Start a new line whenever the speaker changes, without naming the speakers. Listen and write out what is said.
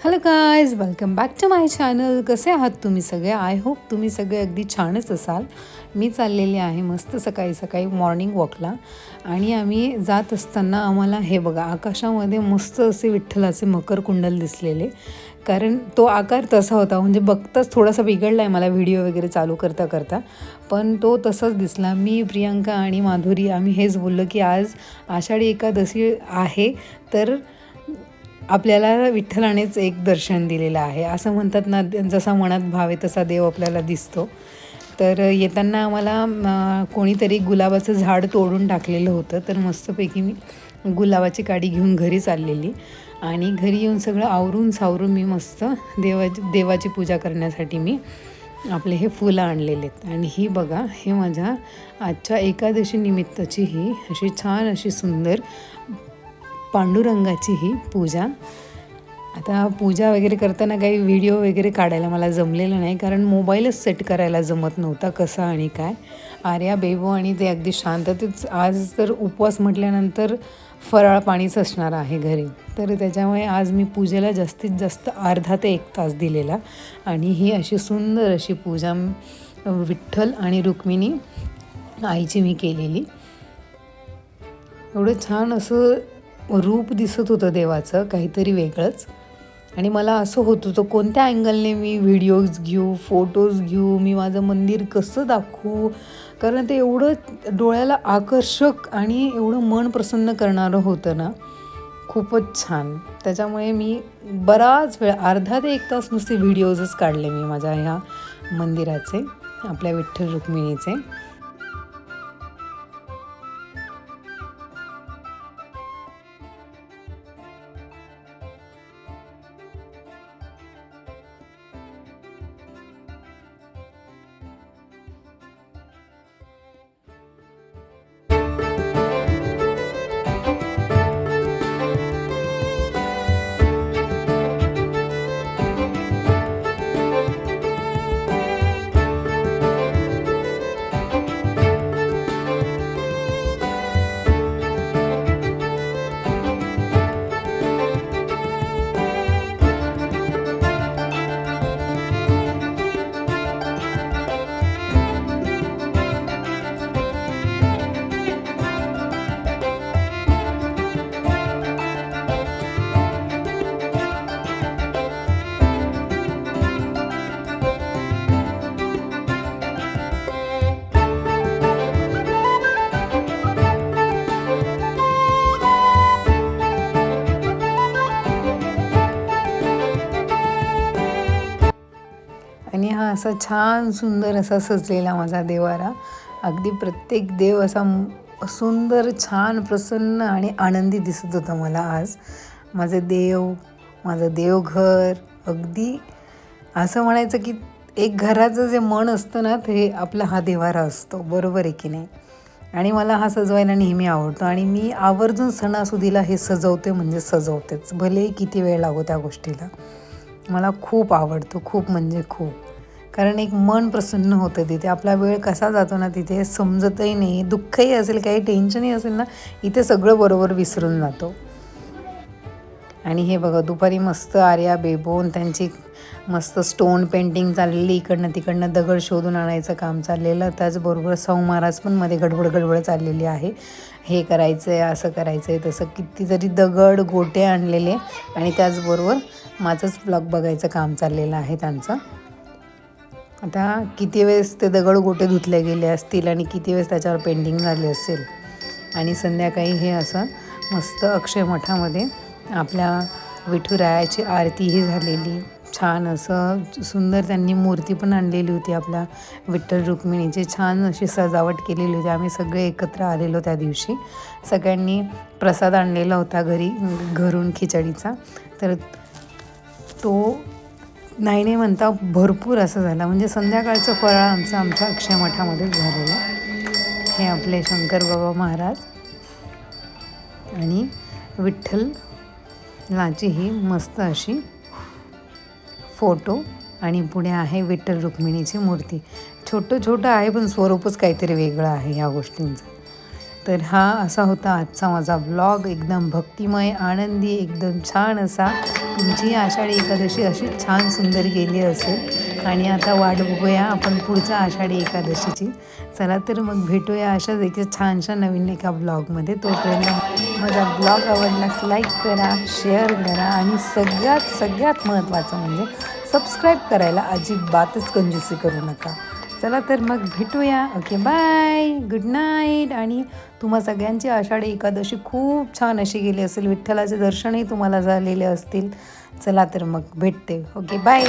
Hello guys, welcome back to my channel. कसे आहात तुम्ही सगळे? आय होप तुम्ही सगळे अगदी छानच असाल. मी चाललेली आहे मस्त सकाळी सकाळी मॉर्निंग वॉकला. आणि आम्ही जात असताना आम्हाला हे बघा, आकाशामध्ये मस्त असे विठ्ठलाचे मकर कुंडल दिसलेले. कारण तो आकार तसा होता, म्हणजे बघताच थोडासा बिघडला आहे मला व्हिडिओ वगैरे चालू करता करता, पण तो तसाच दिसला. मी, प्रियांका आणि माधुरी आम्ही हेच बोललो की आज आषाढी एकादशी आहे, तर आपल्याला विठ्ठलानेच एक दर्शन दिलेलं आहे. असं म्हणतात ना, जसा मनात भाव आहे तसा देव आपल्याला दिसतो. तर येताना आम्हाला कोणीतरी गुलाबाचं झाड तोडून टाकलेलं होतं, तर मस्तपैकी मी गुलाबाची काडी घेऊन घरी चाललेली. आणि घरी येऊन सगळं आवरून सावरून मी मस्त देवाची पूजा करण्यासाठी मी आपले हे फुलं आणलेले आहेत. आणि ही बघा, हे माझ्या आजच्या एकादशी निमित्ताची ही अशी छान अशी सुंदर पांडुरंगाची ही पूजा. आता पूजा वगैरे करताना काही व्हिडिओ वगैरे काढायला मला जमलेलं नाही, कारण मोबाईलच सेट करायला जमत नव्हता कसा आणि काय. आर्या, बेबो आणि ते अगदी शांततेच. आज तर उपवास म्हटल्यानंतर फराळ पाणीच असणार आहे घरी, तर त्याच्यामुळे आज मी पूजेला जास्तीत जास्त अर्धा ते 1 तास दिलेला. आणि ही अशी सुंदर अशी पूजा विठ्ठल आणि रुक्मिणी आईची मी केलेली. एवढं छान असं रूप दिसत होतं देवाचं, काहीतरी वेगळंच. आणि मला असं होत होतं कोणत्या अँगलने मी व्हिडिओज घेऊ, फोटोज घेऊ, मी माझं मंदिर कसं दाखवू, कारण ते एवढं डोळ्याला आकर्षक आणि एवढं मन प्रसन्न करणारं होतं ना, खूपच छान. त्याच्यामुळे मी बराच वेळ, अर्धा ते 1 तास नुसते व्हिडिओजच काढले मी माझ्या ह्या मंदिराचे, आपल्या विठ्ठल रुक्मिणीचे. आणि हा असा छान सुंदर असा सजलेला माझा देवारा. अगदी प्रत्येक देव असा सुंदर, छान, प्रसन्न आणि आनंदी दिसत होता मला आज. माझे देव, माझं देवघर, अगदी असं म्हणायचं की एक घराचं जे मन असतं ना, ते आपला हा देवारा असतो. बरोबर आहे की नाही? आणि मला हा सजवायला नेहमी आवडतो. आणि मी आवर्जून सणासुदीला हे सजवते, म्हणजे सजवतेच, भलेही किती वेळ लागो त्या गोष्टीला. मला खूप आवडतो, खूप म्हणजे खूप. कारण एक मन प्रसन्न होतं तिथे. आपला वेळ कसा जातो ना तिथे समजतही नाही. दुःखही असेल, काही टेन्शनही असेल ना, इथे सगळं बरोबर विसरून जातो. आणि हे बघा, दुपारी मस्त आर्या, बेबोन त्यांची मस्त स्टोन पेंटिंग चाललेली, इकडनं तिकडनं दगड शोधून आणायचं काम चाललेलं. त्याचबरोबर सौ महाराज पण मध्ये गडबड चाललेली आहे. हे करायचं आहे, असं करायचं आहे, तसं कितीतरी दगड गोटे आणलेले. आणि त्याचबरोबर माझंच ब्लॉग बघायचं काम चाललेलं आहे त्यांचं. आता किती वेळेस ते दगड गोटे धुतले गेले असतील आणि किती वेळेस त्याच्यावर पेंटिंग झाली असेल. आणि संध्याकाळी हे असं मस्त अक्षय मठामध्ये आपल्या विठुरायाची आरतीही झालेली. छान असं सुंदर त्यांनी मूर्ती पण आणलेली होती आपल्या विठ्ठल रुक्मिणीची. छान अशी सजावट केलेली होती. आम्ही सगळे एकत्र आलेलो त्या दिवशी. सगळ्यांनी प्रसाद आणलेला होता घरून खिचडीचा. तर तो नाही म्हणता भरपूर असं झाला. म्हणजे संध्याकाळचं फराळ आमच्या अक्षय मठामध्येच झालेलं. हे आपले शंकर बाबा महाराज आणि विठ्ठलाची ही मस्त अशी फोटो. आणि पुढे आहे विठ्ठल रुक्मिणीची मूर्ती. छोटं आहे, पण स्वरूपच काहीतरी वेगळं आहे ह्या गोष्टींचं. तर हा असा होता आजचा माझा ब्लॉग, एकदम भक्तिमय, आनंदी, एकदम छान असा. तुम्ही तुमची आषाढी एकादशी अशीच छान सुंदर गेली असेल आणि आता वाट बघूया आपण पुढच्या आषाढी एकादशीची. चला तर मग भेटूया अशाच एका छानशा नवीन एका ब्लॉगमध्ये. तोपर्यंत माझा ब्लॉग आवडल्यास लाईक करा, शेअर करा आणि सगळ्यात महत्त्वाचं म्हणजे सबस्क्राईब करायला अजिबातच कंजूसी करू नका. चला तर मग भेटूया. Okay bye, good night. आणि तुम्हा सगळ्यांची आषाढी एकादशी खूप छान अशी गेली असेल, विठ्ठलाचे दर्शनही तुम्हाला झालेले असतील. चला तर मग भेटते. Okay bye.